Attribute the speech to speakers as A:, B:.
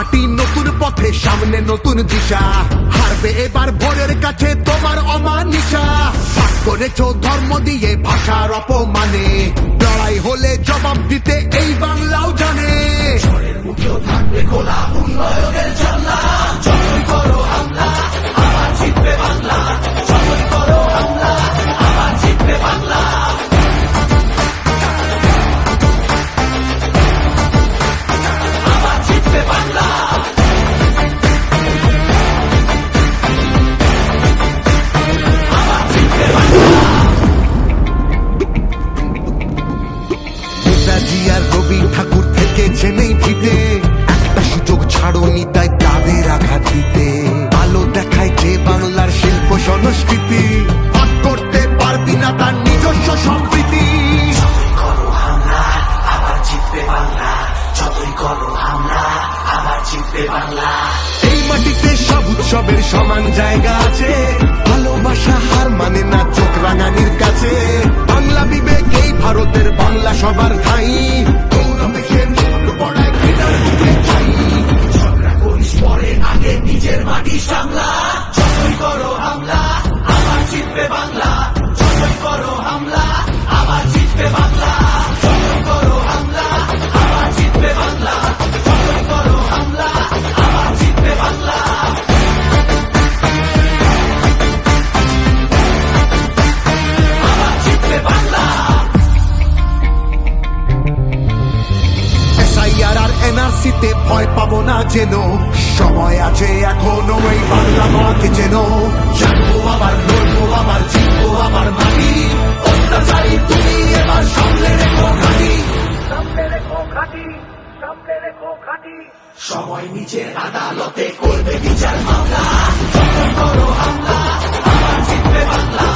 A: হাঁটি নতুন পথে, সামনে নতুন দিশা। হারবে এবার ভোরের কাছে তোমার অমানিসা। ভাগ করেছো ধর্ম দিয়ে ভাষার অপমানে, লড়াই হলে জবাব দিতে এই বাংলাও জানে। থাকবে খোলা উন্নয়নের জানলা, যতই করো হামলা আবার জিতবে বাংলা, যতই করো হামলা আবার জিতবে বাংলা। আবার জিতবে বাংলা। আবার জিতবে বাংলা। নেতাজি আর রবি ঠাকুর থেকে জেনেই ভিটে, একটা সুযোগ ছাড়োনি তাই তাদের আঘাত দিতে। আলো দেখায় যে বাংলার শিল্প সংস্কৃতি, ভাগ করতে পারবি না তার নিজস্ব সম্প্রীতি। যতই করো হামলা আবার জিতবে বাংলা, যতই করো হামলা আবার জিতবে বাংলা। এই মাটিতে সব উৎসবের সমান জায়গা আছে, ভালোবাসা হার মানে না চোখ রাঙানির কাছে। বাংলা বিবেক এই ভারতের বাংলা সবার ঠাই, আগে নিজের মাটি সামলা। যতই করো হামলা আবার জিতবে বাংলা, যতই করো হামলা আবার জিতবে বাংলা, যতই করো হামলা আবার জিতবে বাংলা, যতই করো হামলা আবার জিতবে বাংলা। আবার জিতবে বাংলা। এসআইআর আর এনআরসিতে ভয় পাবো না যেন, সময় আছে এখনো এই বাংলা মাকে যেন। জানবো আবার লড়বো আবার জিতবো আবার মাটি, অত্যাচারী তুমি এবার সামলে রেখো ঘাটি, সামলে রেখো ঘাটি, সামলে রেখো ঘাটি। সময় নিজের আদালতে করবে বিচার মামলা, যতই করো হামলা আবার জিতবে বাংলা।